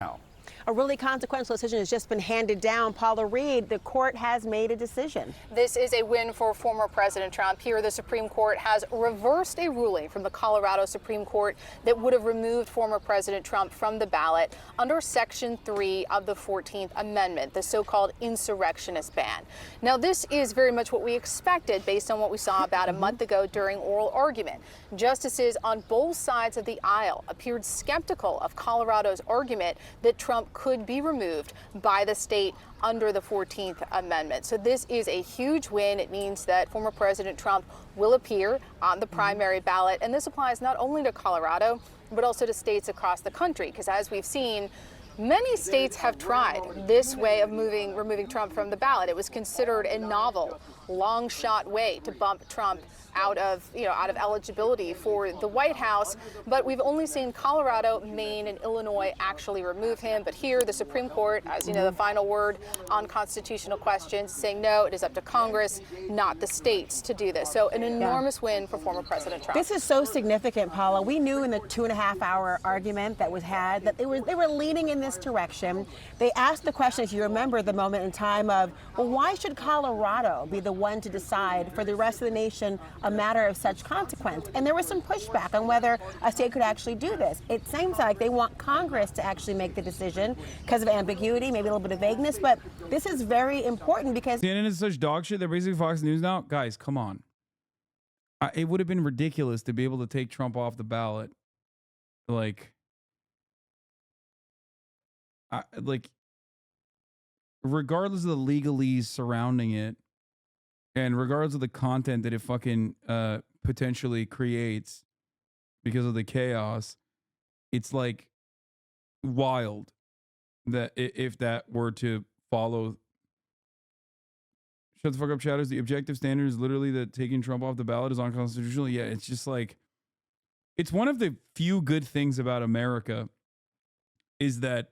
now. A really consequential decision has just been handed down. Paula Reed, the court has made a decision. This is a win for former President Trump. Here, the Supreme Court has reversed a ruling from the Colorado Supreme Court that would have removed former President Trump from the ballot under Section 3 of the 14th Amendment, the so-called insurrectionist ban. Now, this is very much what we expected based on what we saw about a month ago during oral argument. Justices on both sides of the aisle appeared skeptical of Colorado's argument that Trump could be removed by the state under the 14th Amendment. So this is a huge win. It means that former President Trump will appear on the primary ballot. And this applies not only to Colorado, but also to states across the country. Because as we've seen, many states have tried this way of removing Trump from the ballot. It was considered a novel, long shot way to bump Trump out of eligibility for the White House. But we've only seen Colorado, Maine, and Illinois actually remove him. But here, the Supreme Court, as you know, the final word on constitutional questions, saying no, it is up to Congress, not the states, to do this. So an enormous win for former President Trump. This is so significant, Paula. We knew in the 2.5-hour argument that was had that they were leaning in this direction. They asked the question, if you remember, the moment in time of, well, why should Colorado be the one to decide for the rest of the nation a matter of such consequence? And there was some pushback on whether a state could actually do this. It seems like they want Congress to actually make the decision because of ambiguity, maybe a little bit of vagueness, but this is very important because CNN is such dog shit. They're basically Fox News now. Guys, come on. It would have been ridiculous to be able to take Trump off the ballot. Regardless of the legalese surrounding it, and regardless of the content that it fucking potentially creates because of the chaos, it's like wild that if that were to follow. Shut the fuck up, chatters. The objective standard is literally that taking Trump off the ballot is unconstitutional. Yeah, it's just like, it's one of the few good things about America is that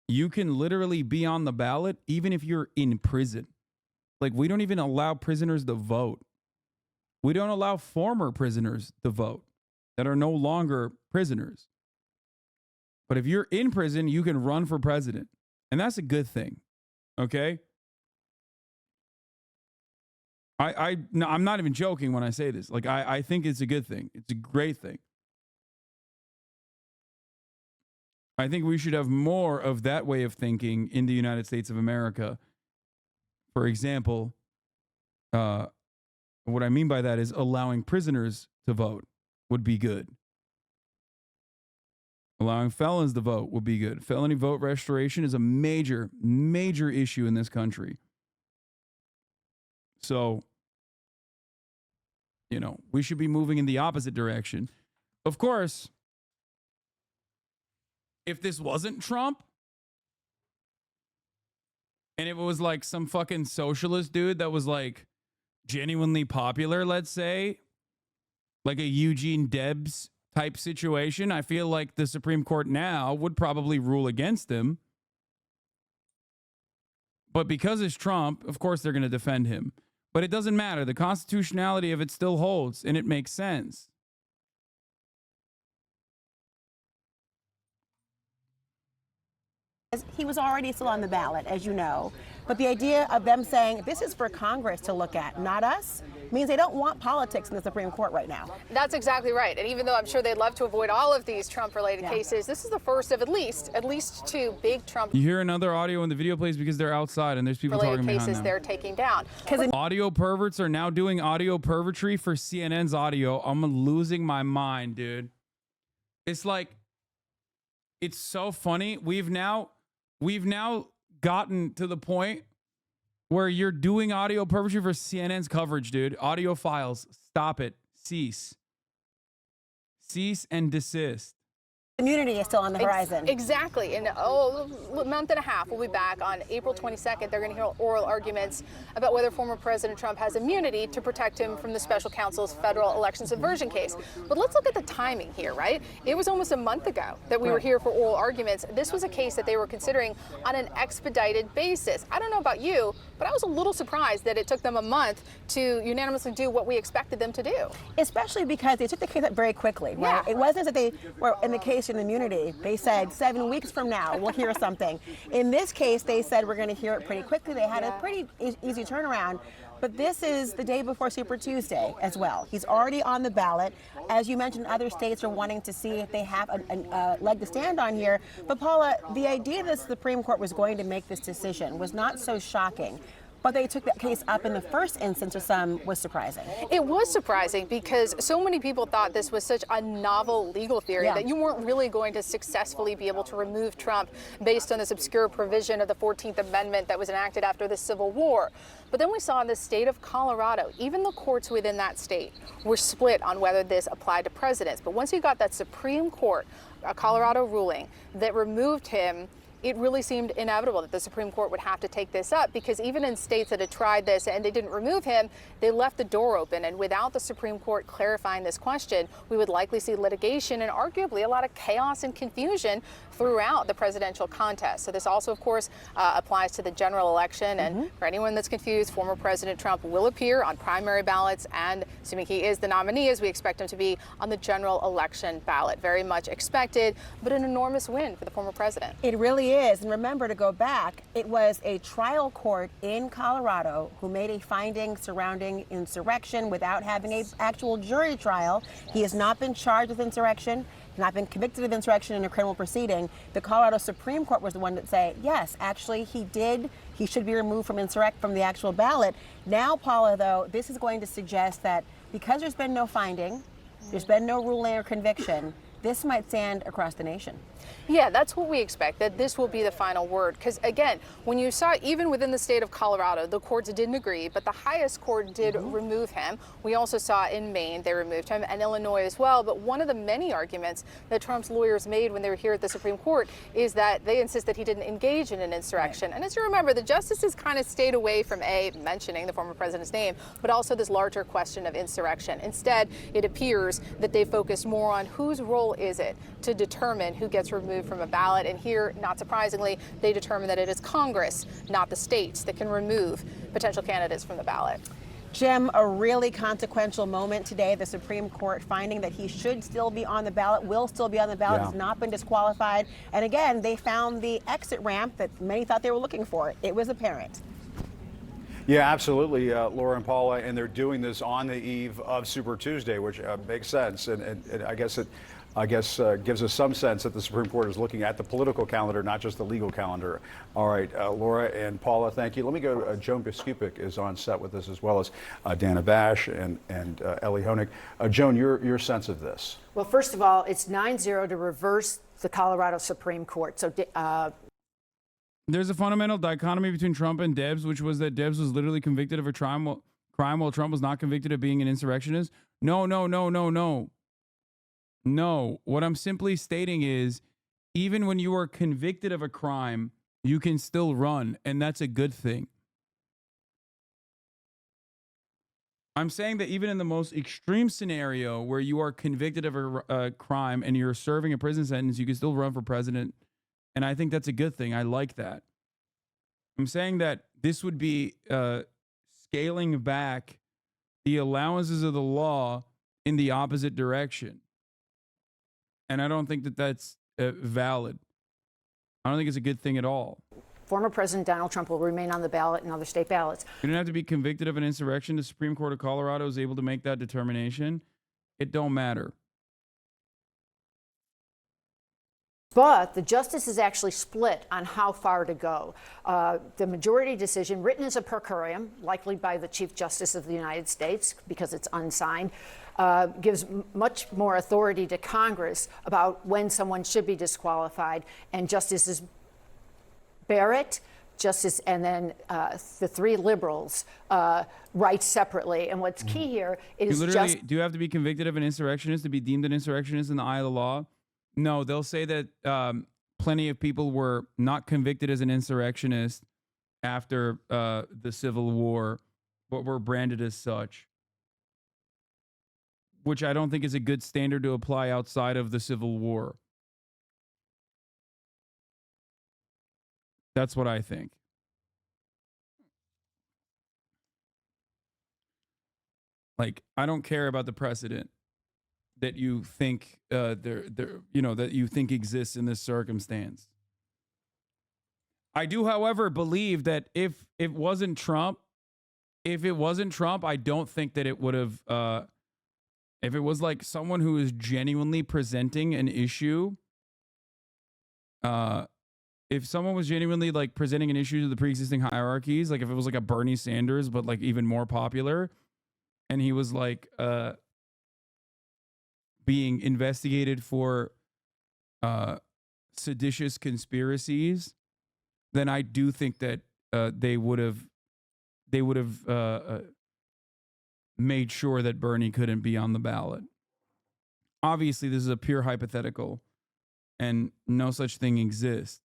you can literally be on the ballot even if you're in prison. Like, we don't even allow prisoners to vote. We don't allow former prisoners to vote that are no longer prisoners. But if you're in prison, you can run for president. And that's a good thing. Okay? No, I'm not even joking when I say this. Like, I think it's a good thing. It's a great thing. I think we should have more of that way of thinking in the United States of America. For example, what I mean by that is allowing prisoners to vote would be good. Allowing felons to vote would be good. Felony vote restoration is a major, major issue in this country. So, we should be moving in the opposite direction. Of course, if this wasn't Trump, and it was like some fucking socialist dude that was like genuinely popular, let's say, like a Eugene Debs type situation, I feel like the Supreme Court now would probably rule against him. But because it's Trump, of course they're going to defend him. But it doesn't matter. The constitutionality of it still holds, and it makes sense. he was already still on the ballot, as you know. But the idea of them saying this is for Congress to look at, not us, means they don't want politics in the Supreme Court right now. That's exactly right. And even though I'm sure they'd love to avoid all of these Trump-related cases, this is the first of at least two big Trump. You hear another audio and the video plays because they're outside and there's people talking behind them. Cases they're taking down. Audio perverts are now doing audio pervertry for CNN's audio. I'm losing my mind, dude. It's like, it's so funny. We've now gotten to the point where you're doing audio pervertry for CNN's coverage, dude. Audio files, stop it. Cease and desist. Immunity is still on the horizon. Exactly. In a month and a half, we'll be back on April 22nd. They're going to hear oral arguments about whether former President Trump has immunity to protect him from the special counsel's federal election subversion case. But let's look at the timing here, right? It was almost a month ago that we were here for oral arguments. This was a case that they were considering on an expedited basis. I don't know about you, but I was a little surprised that it took them a month to unanimously do what we expected them to do. Especially because they took the case up very quickly, right? It wasn't that they were in the case qualification immunity. They said 7 weeks from now we'll hear something. In this case, they said we're going to hear it pretty quickly. They had a pretty easy turnaround. But this is the day before Super Tuesday as well. He's already on the ballot. As you mentioned, other states are wanting to see if they have a leg to stand on here. But Paula, the idea that the Supreme Court was going to make this decision was not so shocking. But they took that case up in the first instance for some was surprising. It was surprising because so many people thought this was such a novel legal theory that you weren't really going to successfully be able to remove Trump based on this obscure provision of the 14th Amendment that was enacted after the Civil War. But then we saw in the state of Colorado, even the courts within that state were split on whether this applied to presidents. But once you got that Supreme Court, a Colorado ruling that removed him, it really seemed inevitable that the Supreme Court would have to take this up, because even in states that had tried this and they didn't remove him, they left the door open. And without the Supreme Court clarifying this question, we would likely see litigation and arguably a lot of chaos and confusion throughout the presidential contest. So this also, of course, applies to the general election. And for anyone that's confused, former President Trump will appear on primary ballots, and assuming he is the nominee, as we expect him to be, on the general election ballot. Very much expected, but an enormous win for the former president. It really is. And remember, to go back, it was a trial court in Colorado who made a finding surrounding insurrection without having an actual jury trial. He has not been charged with insurrection, not been convicted of insurrection in a criminal proceeding. The Colorado Supreme Court was the one that said, yes, actually he should be removed from the actual ballot. Now, Paula, though, this is going to suggest that because there's been no finding, there's been no ruling or conviction, this might stand across the nation. Yeah, that's what we expect, that this will be the final word. Because again, when you saw even within the state of Colorado, the courts didn't agree, but the highest court did remove him. We also saw in Maine, they removed him, and Illinois as well. But one of the many arguments that Trump's lawyers made when they were here at the Supreme Court is that they insist that he didn't engage in an insurrection. And as you remember, the justices kind of stayed away from mentioning the former president's name, but also this larger question of insurrection. Instead, it appears that they focused more on whose role is it to determine who gets removed from a ballot. And here, not surprisingly, they determined that it is Congress, not the states, that can remove potential candidates from the ballot. Jim, a really consequential moment today. The Supreme Court finding that he should still be on the ballot, will still be on the ballot, has not been disqualified. And again, they found the exit ramp that many thought they were looking for. It was apparent. Yeah, absolutely, Laura and Paula, and they're doing this on the eve of Super Tuesday, which makes sense, and I guess gives us some sense that the Supreme Court is looking at the political calendar, not just the legal calendar. All right, Laura and Paula, thank you. Let me go. Joan Biskupik is on set with us, as well as Dana Bash and Ellie Honig. Joan, your sense of this? Well, first of all, it's 9-0 to reverse the Colorado Supreme Court. So. There's a fundamental dichotomy between Trump and Debs, which was that Debs was literally convicted of a crime while Trump was not convicted of being an insurrectionist. No. What I'm simply stating is, even when you are convicted of a crime, you can still run, and that's a good thing. I'm saying that even in the most extreme scenario where you are convicted of a crime and you're serving a prison sentence, you can still run for president. And I think that's a good thing. I like that. I'm saying that this would be scaling back the allowances of the law in the opposite direction. And I don't think that that's valid. I don't think it's a good thing at all. Former President Donald Trump will remain on the ballot and other state ballots. You don't have to be convicted of an insurrection. The Supreme Court of Colorado is able to make that determination. It don't matter. But the justices actually split on how far to go. The majority decision, written as a per curiam, likely by the Chief Justice of the United States because it's unsigned, gives much more authority to Congress about when someone should be disqualified. And Justices Barrett, and then the three liberals write separately. And what's key here is do you have to be convicted of an insurrectionist to be deemed an insurrectionist in the eye of the law? No, they'll say that plenty of people were not convicted as an insurrectionist after the Civil War, but were branded as such, which I don't think is a good standard to apply outside of the Civil War. That's what I think. Like, I don't care about the precedent. that you think that you think exists in this circumstance. I do, however, believe that if it wasn't Trump, I don't think that it would have. If it was like someone who is genuinely presenting an issue, if someone was genuinely like presenting an issue to the pre-existing hierarchies, like if it was like a Bernie Sanders, but like even more popular, and he was like being investigated for seditious conspiracies, then I do think that they would have made sure that Bernie couldn't be on the ballot. Obviously, this is a pure hypothetical, and no such thing exists.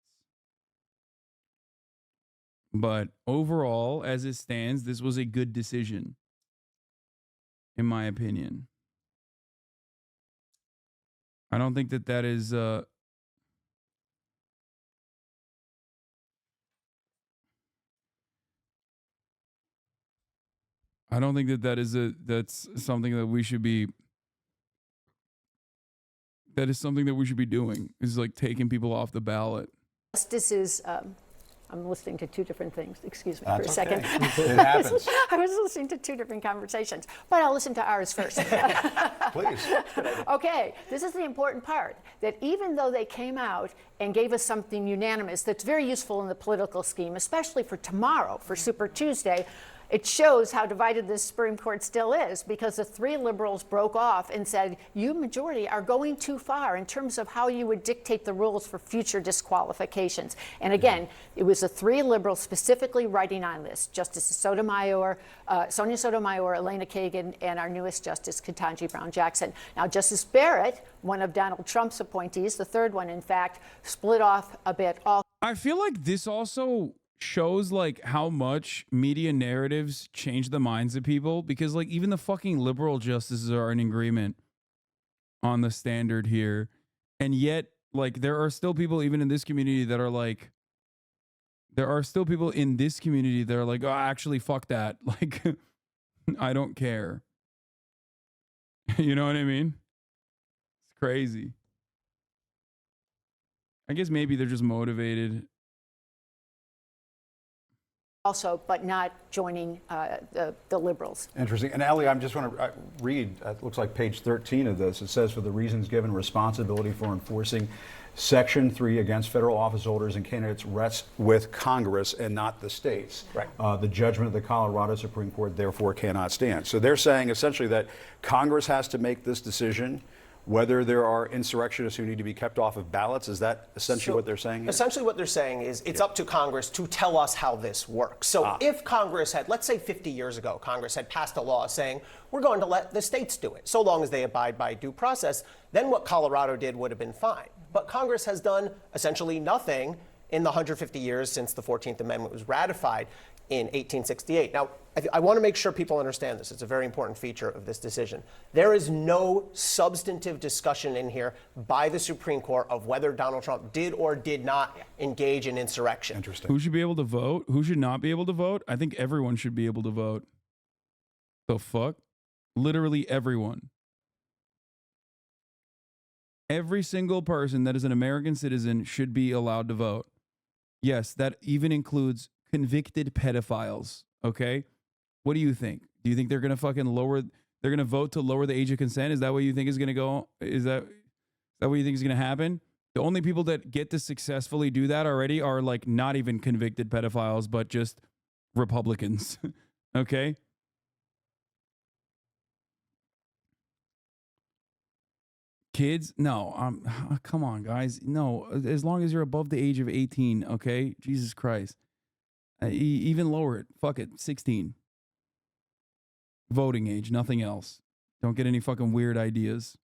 But overall, as it stands, this was a good decision, in my opinion. I don't think that that is I don't think that that's something that we should be doing, is like taking people off the ballot. Justice is, I'm listening to two different things. Excuse me for a second. It happens. I was listening to two different conversations, but I'll listen to ours first. Please. Okay, this is the important part, that even though they came out and gave us something unanimous that's very useful in the political scheme, especially for tomorrow, for Super Tuesday, it shows how divided the Supreme Court still is, because the three liberals broke off and said, you majority are going too far in terms of how you would dictate the rules for future disqualifications. And again, it was the three liberals specifically writing on this: Justice Sotomayor, Sonia Sotomayor, Elena Kagan, and our newest Justice, Ketanji Brown Jackson. Now, Justice Barrett, one of Donald Trump's appointees, the third one, in fact, split off a bit. I feel like this also shows like how much media narratives change the minds of people, because like even the fucking liberal justices are in agreement on the standard here, and yet like there are still people even in this community that are like, oh, actually fuck that, like I don't care. You know what I mean? It's crazy. I guess maybe they're just motivated. Also, but not joining the liberals. Interesting. And Ellie, I just want to read, it looks like page 13 of this. It says, for the reasons given, responsibility for enforcing Section 3 against federal office holders and candidates rests with Congress and not the states. Right. The judgment of the Colorado Supreme Court therefore cannot stand. So they're saying essentially that Congress has to make this decision whether there are insurrectionists who need to be kept off of ballots. Is that essentially what they're saying here? Essentially what they're saying is it's up to Congress to tell us how this works. So if Congress had, let's say 50 years ago, Congress had passed a law saying we're going to let the states do it, so long as they abide by due process, then what Colorado did would have been fine. But Congress has done essentially nothing in the 150 years since the 14th Amendment was ratified in 1868. Now, I want to make sure people understand this. It's a very important feature of this decision. There is no substantive discussion in here by the Supreme Court of whether Donald Trump did or did not engage in insurrection. Interesting. Who should be able to vote? Who should not be able to vote? I think everyone should be able to vote. The fuck? Literally everyone. Every single person that is an American citizen should be allowed to vote. Yes, that even includes convicted pedophiles. Okay? What do you think? Do you think they're going to fucking they're going to vote to lower the age of consent? Is that what you think is going to go? Is that what you think is going to happen? The only people that get to successfully do that already are like not even convicted pedophiles, but just Republicans. Okay? Kids? No. Come on, guys. No, as long as you're above the age of 18, okay? Jesus Christ. Even lower it. Fuck it. 16. Voting age, nothing else. Don't get any fucking weird ideas.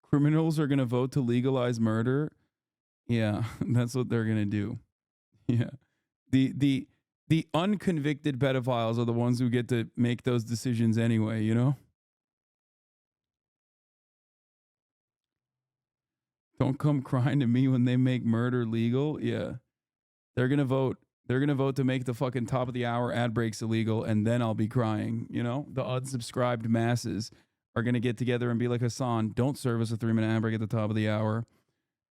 Criminals are going to vote to legalize murder. Yeah, that's what they're going to do. Yeah. The unconvicted pedophiles are the ones who get to make those decisions anyway, you know? Don't come crying to me when they make murder legal. Yeah. They're going to vote. They're going to vote to make the fucking top of the hour ad breaks illegal, and then I'll be crying. You know, the unsubscribed masses are going to get together and be like, Hasan, don't serve us a 3-minute ad break at the top of the hour.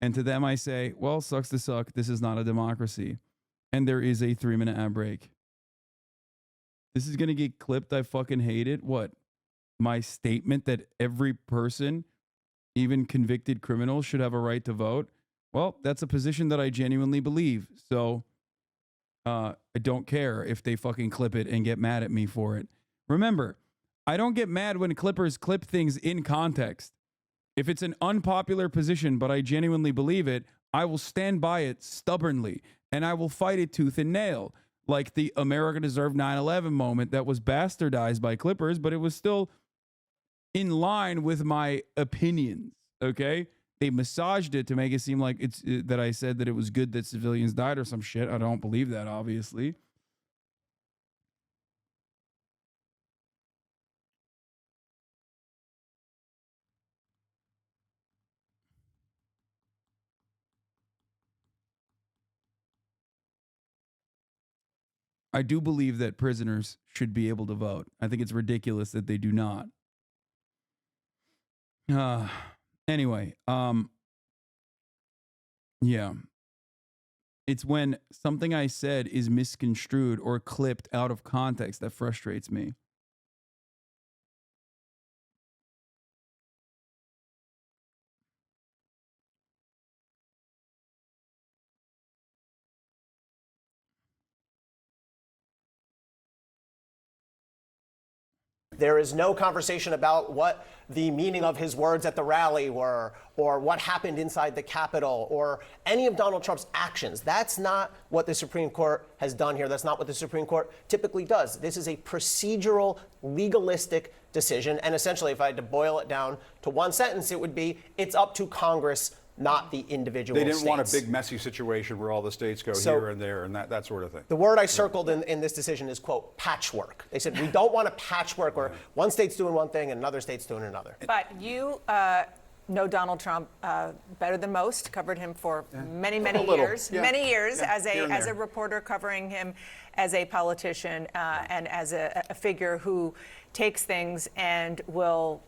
And to them, I say, well, sucks to suck. This is not a democracy. And there is a 3-minute ad break. This is going to get clipped. I fucking hate it. What? My statement that every person, even convicted criminals, should have a right to vote? Well, that's a position that I genuinely believe. So I don't care if they fucking clip it and get mad at me for it. Remember, I don't get mad when clippers clip things in context. If it's an unpopular position, but I genuinely believe it, I will stand by it stubbornly, and I will fight it tooth and nail, like the America Deserved 9/11 moment that was bastardized by clippers, but it was still in line with my opinions, okay? They massaged it to make it seem like it's that I said that it was good that civilians died or some shit. I don't believe that, obviously. I do believe that prisoners should be able to vote. I think it's ridiculous that they do not. Anyway, yeah. It's when something I said is misconstrued or clipped out of context that frustrates me. There is no conversation about what the meaning of his words at the rally were, or what happened inside the Capitol, or any of Donald Trump's actions. That's not what the Supreme Court has done here. That's not what the Supreme Court typically does. This is a procedural, legalistic decision. And essentially, if I had to boil it down to one sentence, it would be, it's up to Congress, not the individual They didn't states. want a big messy situation where all the states go here and there and that sort of thing. The word I circled in this decision is, quote, patchwork. They said, we don't want a patchwork where one state's doing one thing and another state's doing another. But you know Donald Trump better than most, covered him for many years, as a reporter, covering him as a politician and as a figure who takes things and will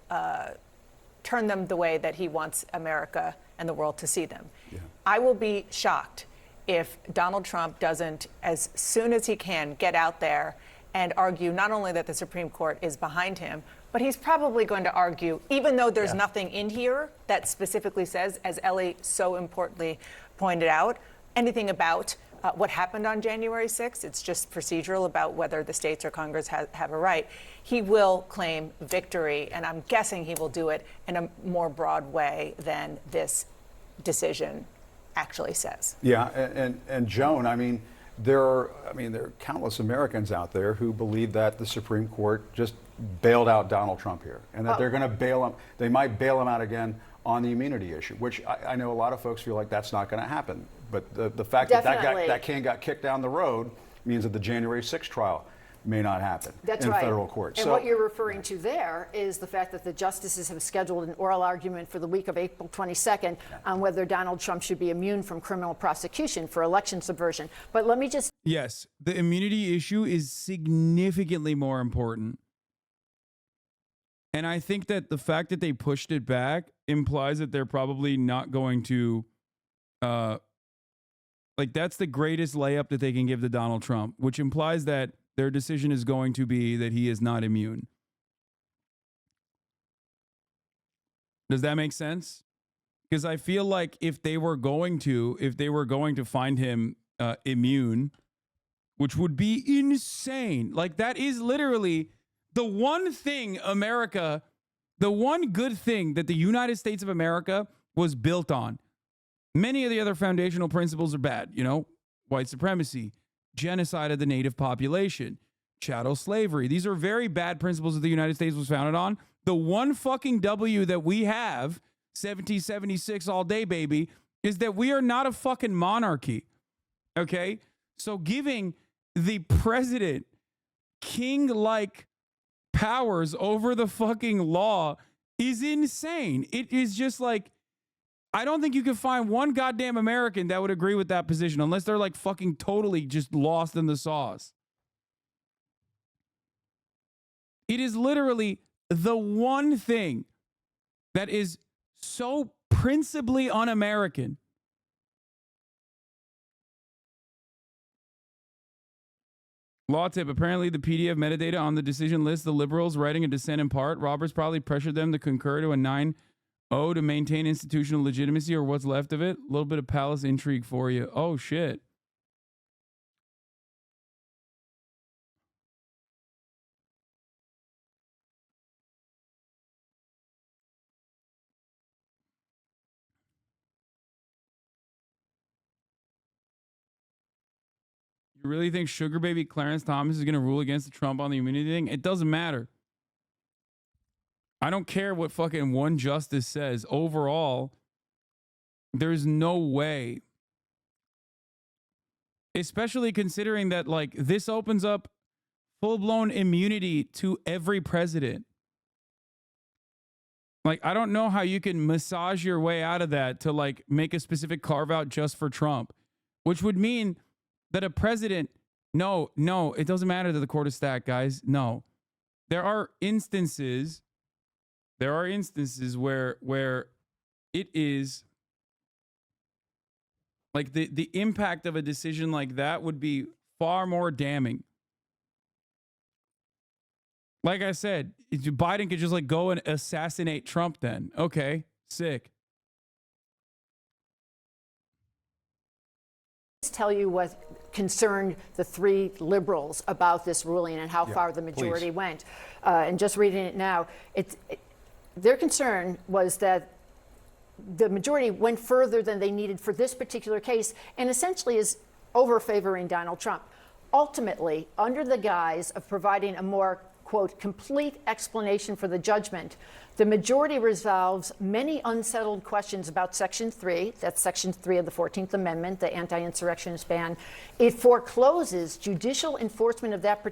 turn them the way that he wants America and the world to see them. Yeah. I will be shocked if Donald Trump doesn't, as soon as he can, get out there and argue not only that the Supreme Court is behind him, but he's probably going to argue, even though there's nothing in here that specifically says, as Ellie so importantly pointed out, anything about what happened on January 6th. It's just procedural about whether the states or Congress have a right. He will claim victory, and I'm guessing he will do it in a more broad way than this decision actually says. Yeah, and Joan, I mean, there are countless Americans out there who believe that the Supreme Court just bailed out Donald Trump here, and that they're going to bail him. They might bail him out again on the immunity issue, which I know a lot of folks feel like that's not going to happen. But the fact that can got kicked down the road means that the January 6th trial may not happen in federal court. And what you're referring to there is the fact that the justices have scheduled an oral argument for the week of April 22nd on whether Donald Trump should be immune from criminal prosecution for election subversion. But let me just... Yes, the immunity issue is significantly more important. And I think that the fact that they pushed it back implies that they're probably not going to... that's the greatest layup that they can give to Donald Trump, which implies that their decision is going to be that he is not immune. Does that make sense? Because I feel like if they were going to find him immune, which would be insane. Like, that is literally the one thing the one good thing that the United States of America was built on. Many of the other foundational principles are bad, white supremacy, genocide of the native population, chattel slavery. These are very bad principles that the United States was founded on. The one fucking W that we have, 1776 all day, baby, is that we are not a fucking monarchy. Okay? So giving the president king-like powers over the fucking law is insane. It is just like, I don't think you can find one goddamn American that would agree with that position unless they're like fucking totally just lost in the sauce. It is literally the one thing that is so principally un-American. Law tip. Apparently, the PDF metadata on the decision lists the liberals writing a dissent in part. Roberts probably pressured them to concur to a 9-0 to maintain institutional legitimacy or what's left of it. A little bit of palace intrigue for you. Oh, shit. You really think sugar baby Clarence Thomas is going to rule against Trump on the immunity thing? It doesn't matter. I don't care what fucking one justice says. Overall, there's no way. Especially considering that, like, this opens up full-blown immunity to every president. Like, I don't know how you can massage your way out of that to, like, make a specific carve-out just for Trump, which would mean that a president, no, it doesn't matter that the court is stacked, guys. No. There are instances where it is like the impact of a decision like that would be far more damning. Like I said, Biden could just like go and assassinate Trump then. Okay, sick. Tell you what concerned the three liberals about this ruling and how far the majority went. And just reading it now, their concern was that the majority went further than they needed for this particular case and essentially is over-favoring Donald Trump. Ultimately, under the guise of providing a more, quote, complete explanation for the judgment, the majority resolves many unsettled questions about Section 3, that's Section 3 of the 14th Amendment, the anti-insurrectionist ban. It forecloses judicial enforcement of that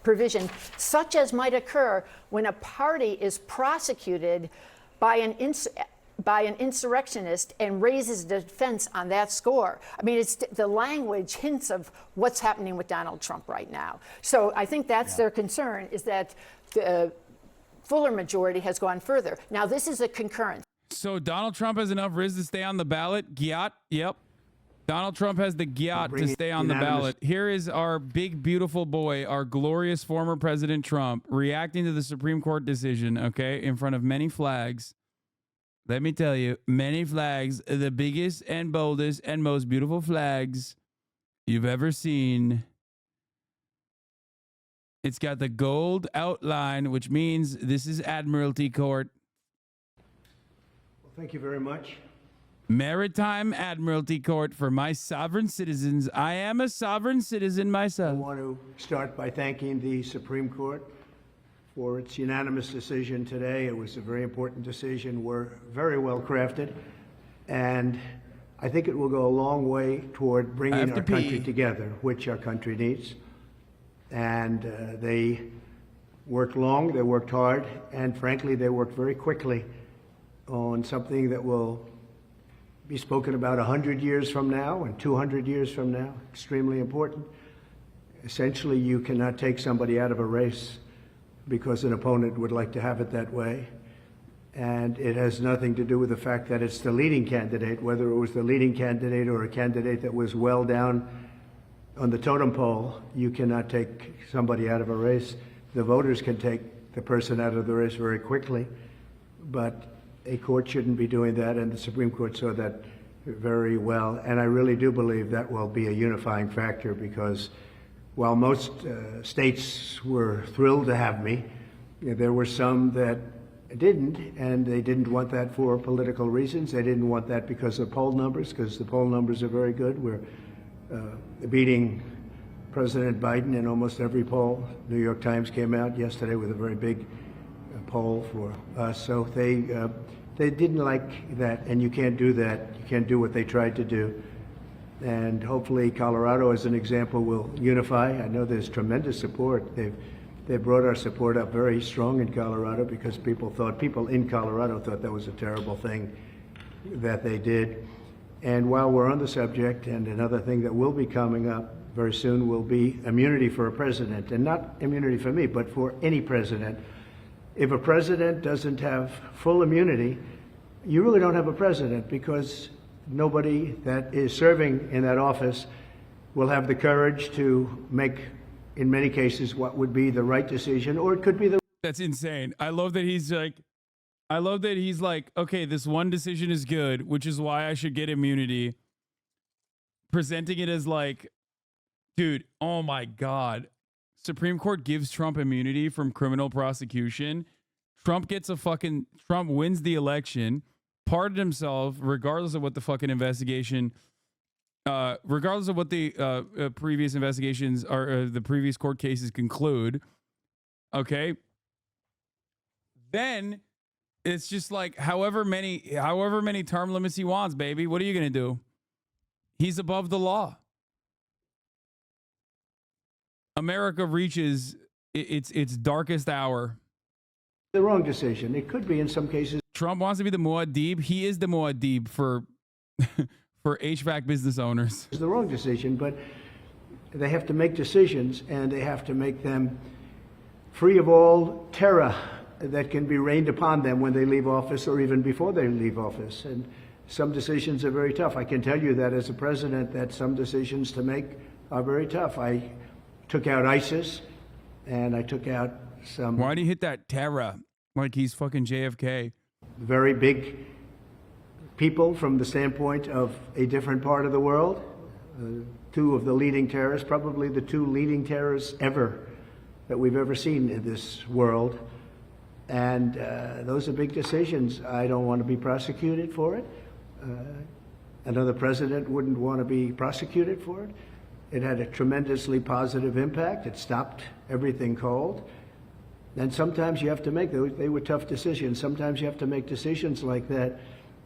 provision, such as might occur when a party is prosecuted by an insurrectionist and raises defense on that score. I mean, the language hints of what's happening with Donald Trump right now. So I think that's their concern, is that the fuller majority has gone further. Now, this is a concurrence. So Donald Trump has enough riz to stay on the ballot? Gyat? Yep. Donald Trump has the gyat to stay on the ballot. Here is our big, beautiful boy, our glorious former President Trump, reacting to the Supreme Court decision, okay, in front of many flags. Let me tell you, many flags, the biggest and boldest and most beautiful flags you've ever seen. It's got the gold outline, which means this is Admiralty Court. Well, thank you very much. Maritime Admiralty Court for my sovereign citizens. I am a sovereign citizen myself. I want to start by thanking the Supreme Court for its unanimous decision today. It was a very important decision. We're very well crafted, and I think it will go a long way toward bringing our country together, which our country needs. And they worked long, they worked hard, and frankly, they worked very quickly on something that will be spoken about 100 years from now and 200 years from now. Extremely important. Essentially, you cannot take somebody out of a race because an opponent would like to have it that way. And it has nothing to do with the fact that it's the leading candidate, whether it was the leading candidate or a candidate that was well down on the totem pole. You cannot take somebody out of a race. The voters can take the person out of the race very quickly, but a court shouldn't be doing that, and the Supreme Court saw that very well. And I really do believe that will be a unifying factor, because while most states were thrilled to have me, there were some that didn't, and they didn't want that for political reasons. They didn't want that because of poll numbers, because the poll numbers are very good. We're beating President Biden in almost every poll. New York Times came out yesterday with a very big poll for us. So they didn't like that, and you can't do that. You can't do what they tried to do. And hopefully Colorado, as an example, will unify. I know there's tremendous support. They brought our support up very strong in Colorado, because people in Colorado thought that was a terrible thing that they did. And while we're on the subject, and another thing that will be coming up very soon will be immunity for a president, and not immunity for me, but for any president. If a president doesn't have full immunity, you really don't have a president, because nobody that is serving in that office will have the courage to make, in many cases, what would be the right decision, or it could be the... That's insane. I love that he's like, okay, this one decision is good, which is why I should get immunity. Presenting it as like, dude, oh my God. Supreme Court gives Trump immunity from criminal prosecution. Trump wins the election, pardoned himself, regardless of what the fucking investigation, regardless of what the previous investigations or the previous court cases conclude. Okay. Then it's just like however many term limits he wants, baby. What are you going to do? He's above the law. America reaches its darkest hour. The wrong decision. It could be in some cases. Trump wants to be the Muad'Dib. He is the Muad'Dib for for HVAC business owners. It's the wrong decision, but they have to make decisions, and they have to make them free of all terror that can be rained upon them when they leave office or even before they leave office. And some decisions are very tough. I can tell you that as a president, that some decisions to make are very tough. I took out ISIS, and I took out some... Why do you hit that terror like he's fucking JFK? Very big people from the standpoint of a different part of the world. Two of the leading terrorists, probably the two leading terrorists ever that we've ever seen in this world. And those are big decisions. I don't want to be prosecuted for it. Another president wouldn't want to be prosecuted for it. It had a tremendously positive impact. It stopped everything cold. And sometimes you have to make, they were tough decisions. Sometimes you have to make decisions like that.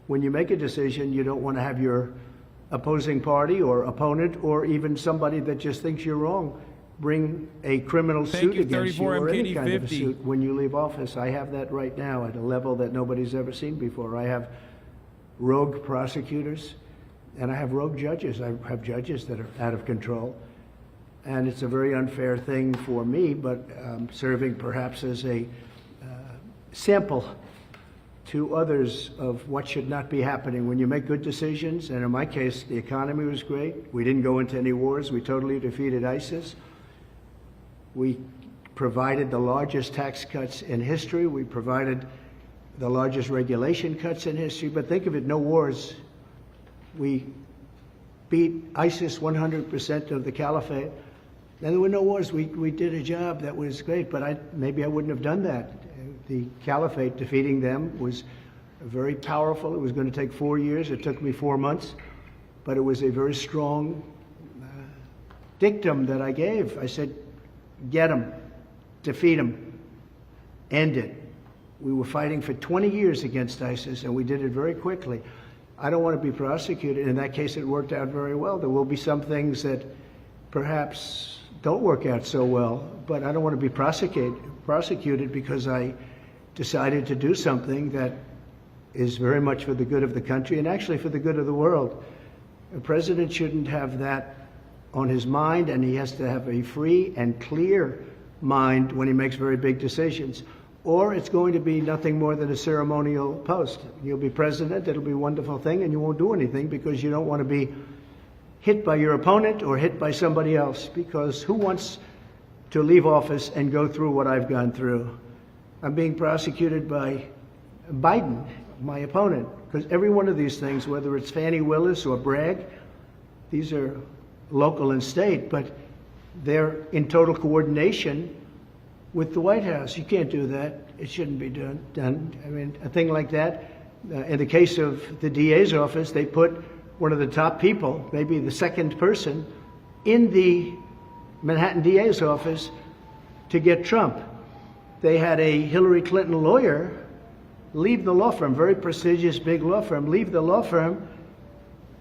When you make a decision, you don't want to have your opposing party or opponent or even somebody that just thinks you're wrong bring a criminal suit against you or any kind of a suit when you leave office. I have that right now at a level that nobody's ever seen before. I have rogue prosecutors, and I have rogue judges. I have judges that are out of control. And it's a very unfair thing for me, but serving perhaps as a sample to others of what should not be happening. When you make good decisions, and in my case, the economy was great. We didn't go into any wars. We totally defeated ISIS. We provided the largest tax cuts in history. We provided the largest regulation cuts in history. But think of it, no wars. We beat ISIS 100% of the caliphate. And there were no wars. We did a job that was great, but maybe I wouldn't have done that. The caliphate, defeating them, was very powerful. It was going to take 4 years. It took me 4 months. But it was a very strong dictum that I gave. I said, get them, defeat them, end it. We were fighting for 20 years against ISIS, and we did it very quickly. I don't want to be prosecuted. In that case, it worked out very well. There will be some things that perhaps don't work out so well, but I don't want to be prosecuted because I decided to do something that is very much for the good of the country and actually for the good of the world. A president shouldn't have that on his mind, and he has to have a free and clear mind when he makes very big decisions. Or it's going to be nothing more than a ceremonial post. You'll be president, it'll be a wonderful thing, and you won't do anything because you don't want to be hit by your opponent or hit by somebody else, because who wants to leave office and go through what I've gone through? I'm being prosecuted by Biden, my opponent, because every one of these things, whether it's Fannie Willis or Bragg, these are local and state, but they're in total coordination with the White House. You can't do that. It shouldn't be done. I mean, a thing like that. In the case of the DA's office, they put one of the top people, maybe the second person, in the Manhattan DA's office to get Trump. They had a Hillary Clinton lawyer leave the law firm, very prestigious big law firm, leave the law firm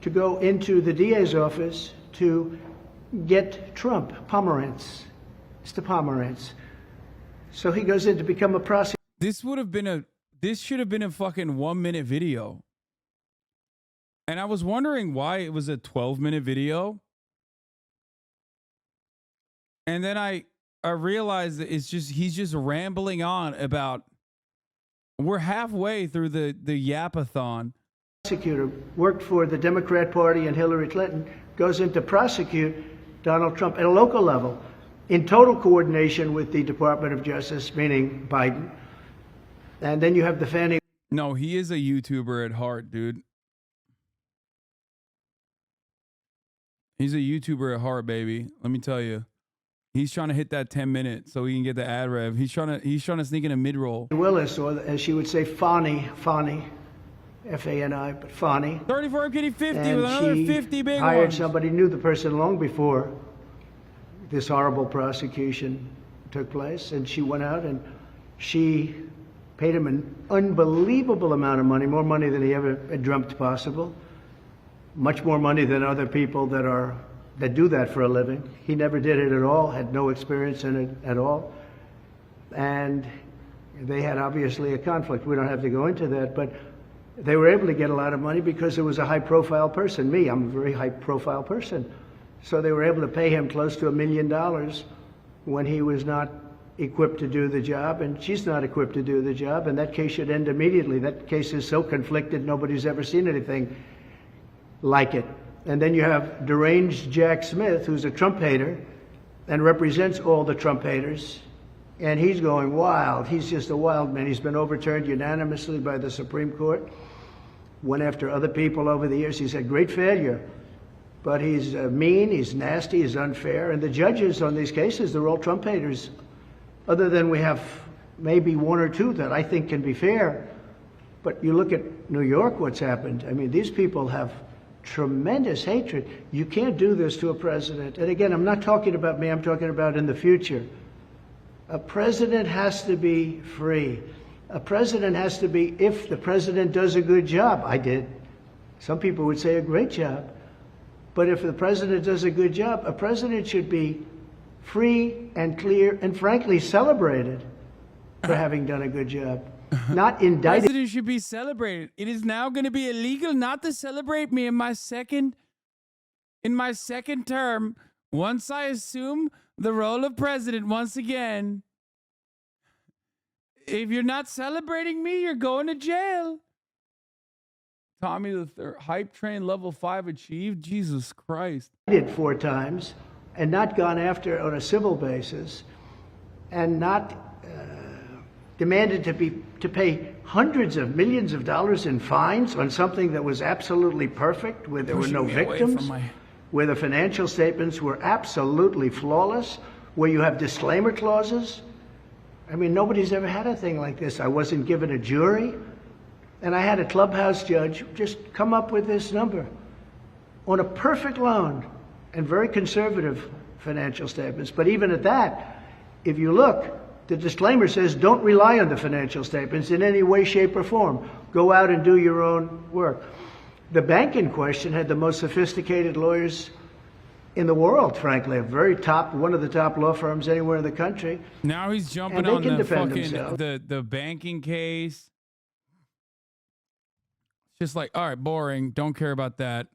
to go into the DA's office to get Trump, Pomerantz, Mr. Pomerantz. So he goes in to become a prosecutor. This should have been a fucking 1 minute video. And I was wondering why it was a 12-minute video. And then I realized that it's just he's just rambling on about we're halfway through the yapathon. Prosecutor worked for the Democrat Party and Hillary Clinton, goes in to prosecute Donald Trump at a local level in total coordination with the Department of Justice, meaning Biden. And then you have the Fannie. No, he is a YouTuber at heart, dude. He's a YouTuber at heart, baby. Let me tell you. He's trying to hit that 10 minutes so he can get the ad rev. He's trying to sneak in a mid-roll. Willis, or as she would say, Fani, F-A-N-I, but Fani. 34 kitty 50 and with another she 50 big hired ones. somebody, knew the person long before this horrible prosecution took place, and she went out and she paid him an unbelievable amount of money, more money than he ever had dreamt possible, much more money than other people that do that for a living. He never did it at all, had no experience in it at all. And they had obviously a conflict. We don't have to go into that, but they were able to get a lot of money because it was a high-profile person. Me, I'm a very high-profile person. So they were able to pay him close to $1 million when he was not equipped to do the job, and she's not equipped to do the job, and that case should end immediately. That case is so conflicted, nobody's ever seen anything like it. And then you have deranged Jack Smith, who's a Trump hater and represents all the Trump haters. And he's going wild. He's just a wild man. He's been overturned unanimously by the Supreme Court. Went after other people over the years. He's had great failure. But he's mean, he's nasty, he's unfair. And the judges on these cases, they're all Trump haters. Other than we have maybe one or two that I think can be fair. But you look at New York, what's happened. I mean, these people have tremendous hatred. You can't do this to a president. And again, I'm not talking about me, I'm talking about in the future. A president has to be free. A president has to be, if the president does a good job, I did. Some people would say a great job. But if the president does a good job, a president should be free and clear and frankly celebrated for having done a good job. Not indicted. President should be celebrated. It is now going to be illegal not to celebrate me in my second term. Once I assume the role of president once again, if you're not celebrating me, you're going to jail. Tommy the third, hype train level 5 achieved. Jesus Christ. Did 4 times and not gone after on a civil basis and not demanded to pay hundreds of millions of dollars in fines on something that was absolutely perfect, where there were no victims, where the financial statements were absolutely flawless, where you have disclaimer clauses. I mean, nobody's ever had a thing like this. I wasn't given a jury, and I had a clubhouse judge just come up with this number on a perfect loan and very conservative financial statements. But even at that, if you look, the disclaimer says don't rely on the financial statements in any way, shape, or form. Go out and do your own work. The bank in question had the most sophisticated lawyers in the world, frankly, one of the top law firms anywhere in the country. Now he's jumping on the fucking the banking case. Just like, all right, boring. Don't care about that.